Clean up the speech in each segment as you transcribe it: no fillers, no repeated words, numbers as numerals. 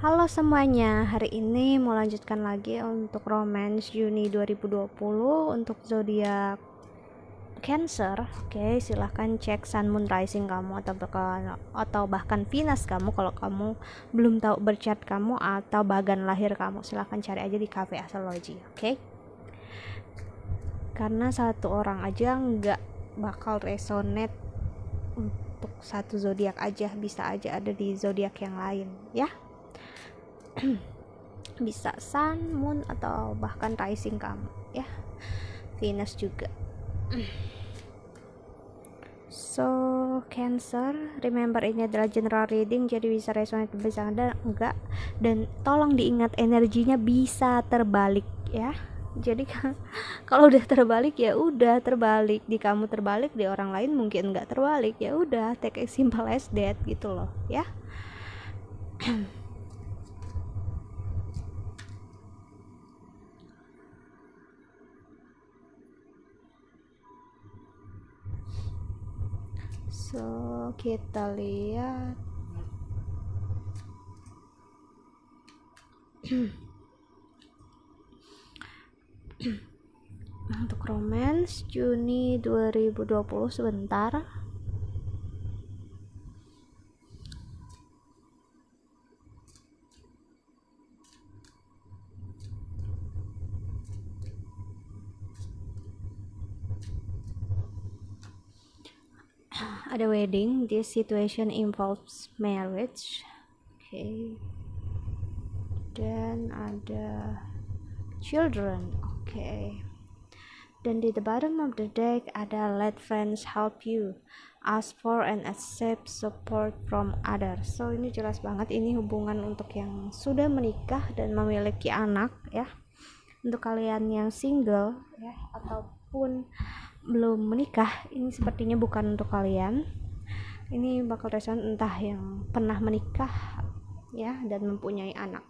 Halo semuanya, hari ini mau lanjutkan lagi untuk romance Juni 2020 untuk zodiak Cancer. Oke, silahkan cek Sun Moon Rising kamu atau bahkan Venus kamu kalau kamu belum tahu birth kamu atau bagan lahir kamu. Silahkan cari aja di Cafe Astrology, oke? Karena satu orang aja nggak bakal resonate untuk satu zodiak aja, bisa aja ada di zodiak yang lain, ya. Bisa Sun, Moon, atau bahkan Rising kamu, ya. Venus juga. So, Cancer, remember ini adalah general reading, jadi bisa resonate, bisa enggak. Dan tolong diingat energinya bisa terbalik, ya. Jadi kalau udah terbalik ya udah terbalik, di kamu terbalik, di orang lain mungkin nggak terbalik, ya udah take as simple as that gitu loh, ya. So, kita lihat untuk romance Juni 2020 sebentar. Ada wedding, this situation involves marriage. Okay. Dan ada children. Okay. Dan di the bottom of the deck ada let friends help you, ask for and accept support from others. So ini jelas banget ini hubungan untuk yang sudah menikah dan memiliki anak, ya. Untuk kalian yang single, ya, ataupun belum menikah, ini sepertinya bukan untuk kalian. Ini bakal reson entah yang pernah menikah, ya, dan mempunyai anak.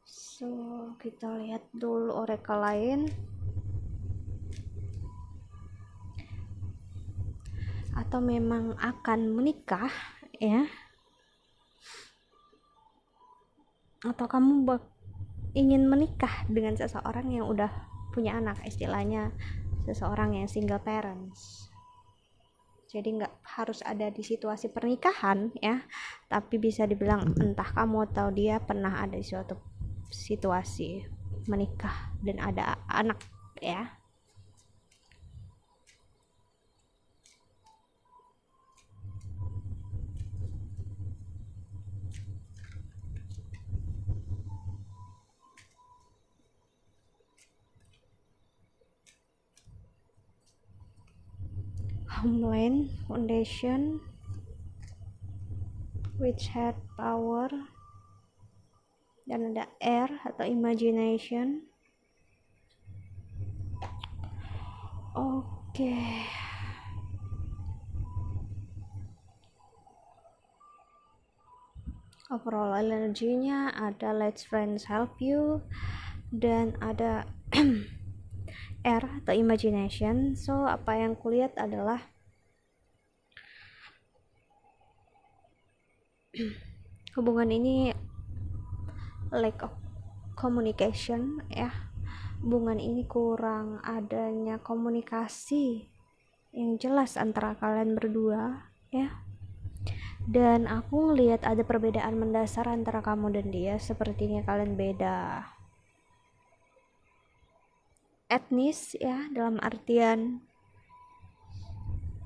So, kita lihat dulu oracle lain. Atau memang akan menikah, ya. Atau kamu ingin menikah dengan seseorang yang udah punya anak, istilahnya seseorang yang single parents. Jadi nggak harus ada di situasi pernikahan, ya, tapi bisa dibilang entah kamu atau dia pernah ada di suatu situasi menikah dan ada anak, ya. Homeland Foundation, which had power, dan ada air atau imagination. Oke. Overall energinya ada let friends help you dan ada air atau imagination. So apa yang kulihat adalah hubungan ini lack of communication, ya. Hubungan ini kurang adanya komunikasi yang jelas antara kalian berdua, ya. Dan aku ngelihat ada perbedaan mendasar antara kamu dan dia. Sepertinya kalian beda etnis, ya, dalam artian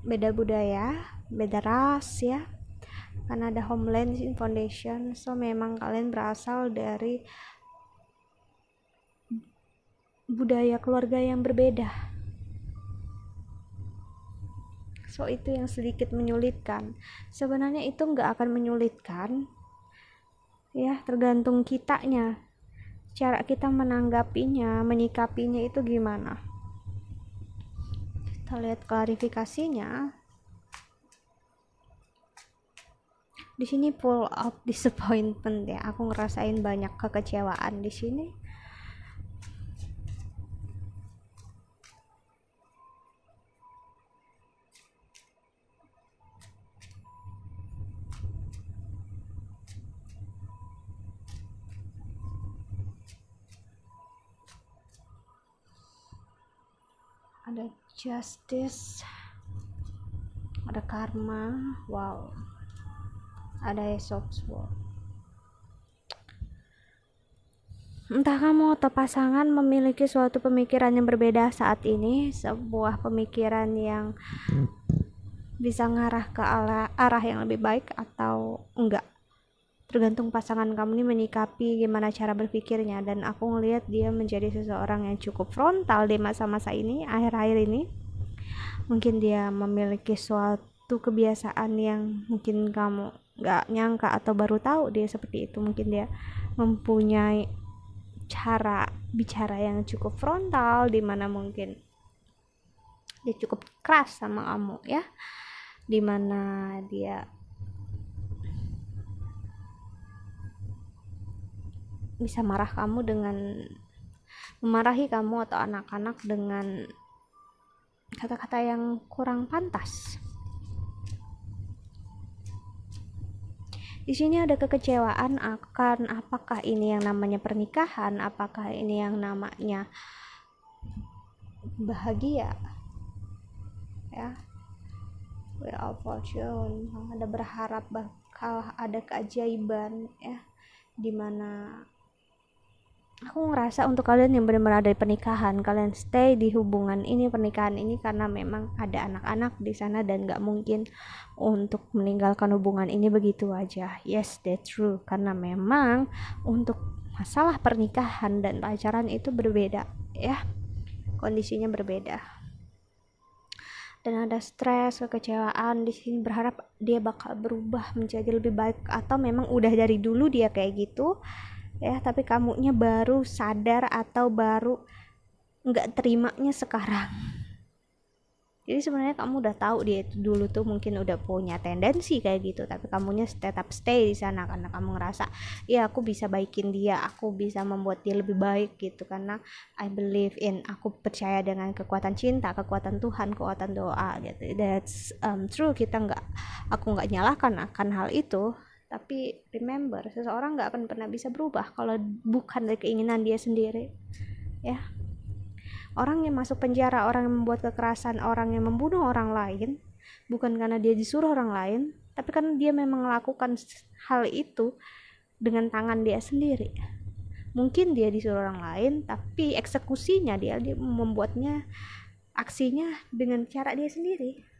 beda budaya, beda ras, ya. Karena ada Homeland Foundation, so memang kalian berasal dari budaya keluarga yang berbeda. So itu yang sedikit menyulitkan. Sebenarnya itu nggak akan menyulitkan, ya, tergantung kitanya, cara kita menanggapinya, menyikapinya itu gimana. Kita lihat klarifikasinya. Di sini full of disappointment, ya. Aku ngerasain banyak kekecewaan di sini. ada justice, ada karma, wow, ada Aesop's Sword. Entah kamu atau pasangan memiliki suatu pemikiran yang berbeda saat ini, sebuah pemikiran yang bisa ngarah ke arah yang lebih baik atau enggak. Tergantung pasangan kamu ini menyikapi gimana cara berpikirnya, dan aku ngelihat dia menjadi seseorang yang cukup frontal di masa-masa ini, akhir-akhir ini. Mungkin dia memiliki suatu kebiasaan yang mungkin kamu gak nyangka atau baru tahu dia seperti itu. Mungkin dia mempunyai cara bicara yang cukup frontal, dimana mungkin dia cukup keras sama kamu ya, dimana dia bisa memarahi kamu atau anak-anak dengan kata-kata yang kurang pantas. Di sini ada kekecewaan akan apakah ini yang namanya pernikahan, apakah ini yang namanya bahagia. Ya. Wheel of Fortune, ada berharap bakal ada keajaiban ya, dimana aku ngerasa untuk kalian yang benar-benar ada di pernikahan, kalian stay di hubungan ini, pernikahan ini, karena memang ada anak-anak di sana dan gak mungkin untuk meninggalkan hubungan ini begitu aja. Yes, that's true, karena memang untuk masalah pernikahan dan pacaran itu berbeda ya, kondisinya berbeda. Dan ada stres, kekecewaan di sini, berharap dia bakal berubah menjadi lebih baik, atau memang udah dari dulu dia kayak gitu ya, tapi kamunya baru sadar atau baru nggak terimanya sekarang. Jadi sebenarnya kamu udah tahu dia itu dulu tuh mungkin udah punya tendensi kayak gitu, tapi kamunya tetap stay di sana karena kamu ngerasa ya aku bisa baikin dia, aku bisa membuat dia lebih baik gitu, karena I believe in, aku percaya dengan kekuatan cinta, kekuatan Tuhan, kekuatan doa gitu. That's true, aku nggak nyalahkan akan hal itu. Tapi remember, seseorang gak akan pernah bisa berubah kalau bukan dari keinginan dia sendiri ya. Orang yang masuk penjara, orang yang membuat kekerasan, orang yang membunuh orang lain, bukan karena dia disuruh orang lain, tapi karena dia memang melakukan hal itu dengan tangan dia sendiri. Mungkin dia disuruh orang lain, tapi eksekusinya dia membuatnya, aksinya dengan cara dia sendiri.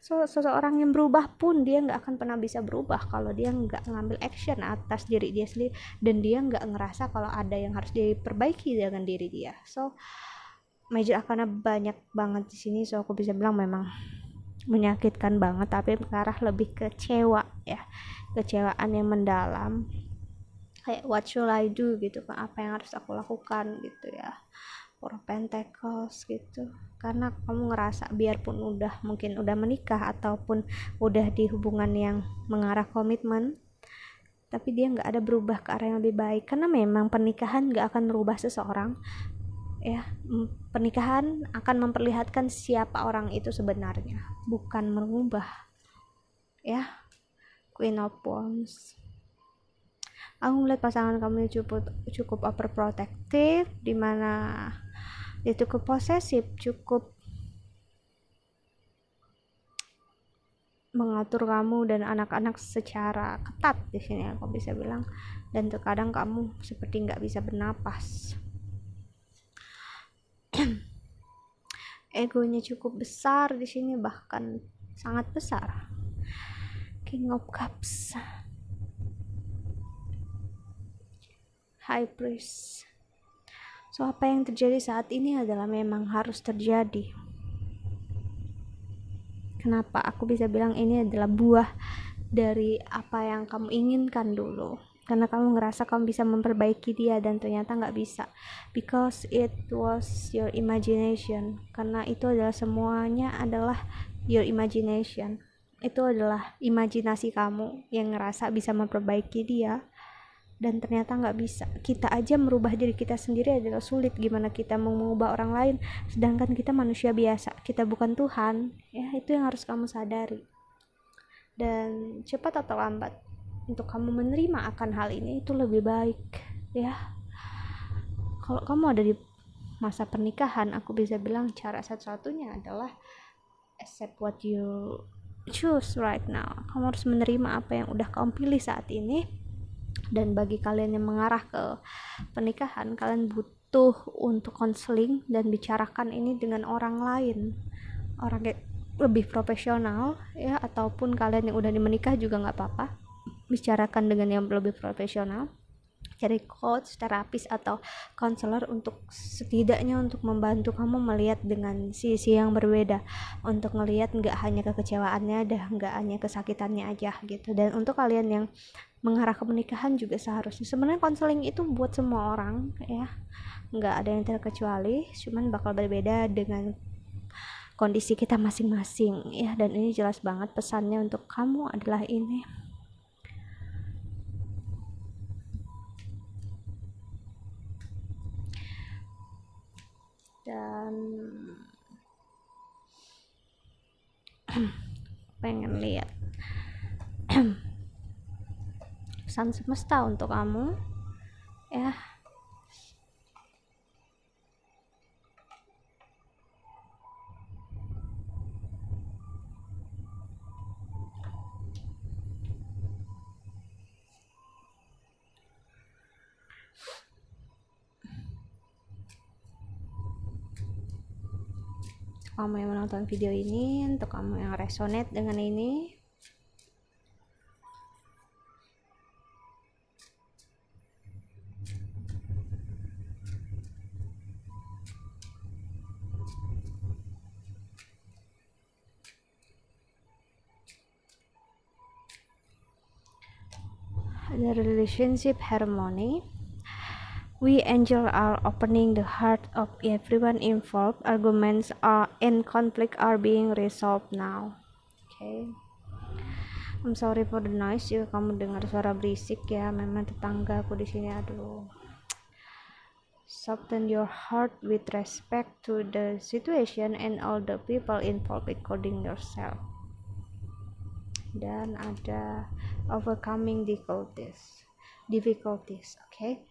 So, seseorang yang berubah pun dia nggak akan pernah bisa berubah kalau dia nggak ngambil action atas diri dia sendiri, dan dia nggak ngerasa kalau ada yang harus diperbaiki dengan diri dia. So, major arcana banyak banget di sini, so aku bisa bilang memang menyakitkan banget, tapi ke arah lebih kecewa ya, kecewaan yang mendalam, kayak what should I do gitu kan, apa yang harus aku lakukan gitu ya. Four of Pentacles gitu, karena kamu ngerasa biarpun mungkin udah menikah ataupun udah di hubungan yang mengarah komitmen, tapi dia nggak ada berubah ke arah yang lebih baik, karena memang pernikahan nggak akan merubah seseorang ya. Pernikahan akan memperlihatkan siapa orang itu sebenarnya, bukan mengubah ya. Queen of Wands, aku melihat pasangan kamu cukup overprotective, dimana dia cukup posesif, cukup mengatur kamu dan anak-anak secara ketat di sini, aku bisa bilang, dan terkadang kamu seperti nggak bisa bernapas. Egonya cukup besar di sini, bahkan sangat besar. King of Cups, High Priest. So, apa yang terjadi saat ini adalah memang harus terjadi. Kenapa aku bisa bilang ini adalah buah dari apa yang kamu inginkan dulu, karena kamu ngerasa kamu bisa memperbaiki dia dan ternyata nggak bisa, because it was your imagination. Karena itu adalah semuanya adalah your imagination, itu adalah imajinasi kamu yang ngerasa bisa memperbaiki dia, dan ternyata nggak bisa. Kita aja merubah diri kita sendiri adalah sulit, gimana kita mau mengubah orang lain, sedangkan kita manusia biasa, kita bukan Tuhan ya. Itu yang harus kamu sadari, dan cepat atau lambat untuk kamu menerima akan hal ini itu lebih baik ya. Kalau kamu ada di masa pernikahan, aku bisa bilang cara satu-satunya adalah accept what you choose right now. Kamu harus menerima apa yang udah kamu pilih saat ini. Dan bagi kalian yang mengarah ke pernikahan, kalian butuh untuk konseling dan bicarakan ini dengan orang lain, orang yang lebih profesional ya, ataupun kalian yang udah menikah juga nggak apa-apa, bicarakan dengan yang lebih profesional, cari coach, terapis atau konselor untuk setidaknya untuk membantu kamu melihat dengan sisi yang berbeda, untuk ngelihat nggak hanya kekecewaannya, nggak hanya kesakitannya aja gitu. Dan untuk kalian yang mengarah ke pernikahan juga seharusnya sebenarnya konseling itu buat semua orang ya, nggak ada yang terkecuali, cuman bakal berbeda dengan kondisi kita masing-masing ya. Dan ini jelas banget pesannya untuk kamu adalah ini. Dan pengen lihat pesan semesta untuk kamu ya. Kamu yang menonton video ini, untuk kamu yang resonate dengan ini, the relationship harmony. We angel are opening the heart of everyone involved. Arguments and conflict are being resolved now. Okay. I'm sorry for the noise. Jika kamu dengar suara berisik ya, memang tetangga aku di sini. Aduh. Soften your heart with respect to the situation and all the people involved, including yourself. Dan ada overcoming difficulties, okay?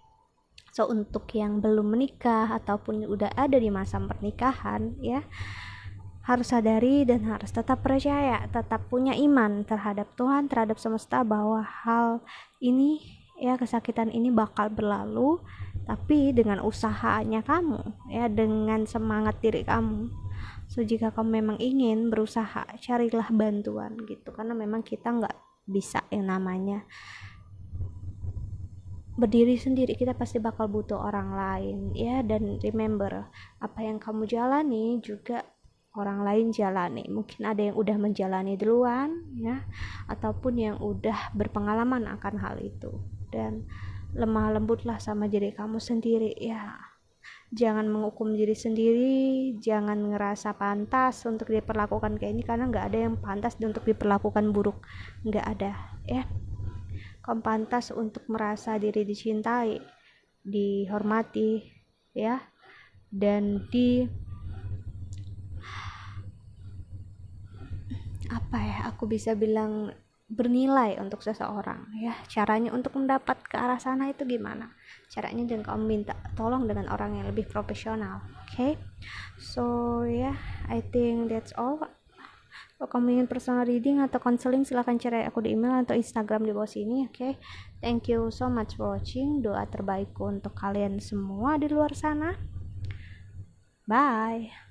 So untuk yang belum menikah ataupun udah ada di masa pernikahan ya, harus sadari dan harus tetap percaya, tetap punya iman terhadap Tuhan, terhadap semesta, bahwa hal ini ya, kesakitan ini bakal berlalu, tapi dengan usahanya kamu ya, dengan semangat diri kamu. So jika kamu memang ingin berusaha, carilah bantuan gitu, karena memang kita nggak bisa yang namanya berdiri sendiri, kita pasti bakal butuh orang lain ya. Dan remember, apa yang kamu jalani juga orang lain jalani. Mungkin ada yang udah menjalani duluan ya, ataupun yang udah berpengalaman akan hal itu. Dan lemah lembutlah sama diri kamu sendiri ya. Jangan menghukum diri sendiri, jangan ngerasa pantas untuk diperlakukan kayak ini, karena nggak ada yang pantas untuk diperlakukan buruk, nggak ada ya. Kamu pantas untuk merasa diri dicintai, dihormati ya, dan aku bisa bilang bernilai untuk seseorang ya. Caranya untuk mendapat ke arah sana itu gimana caranya, dan kamu minta tolong dengan orang yang lebih profesional. Okay, so yeah, I think that's all. Kalau kamu ingin personal reading atau counseling, silahkan cari aku di email atau Instagram di bawah sini. Okay, thank you so much for watching. Doa terbaikku untuk kalian semua di luar sana. Bye.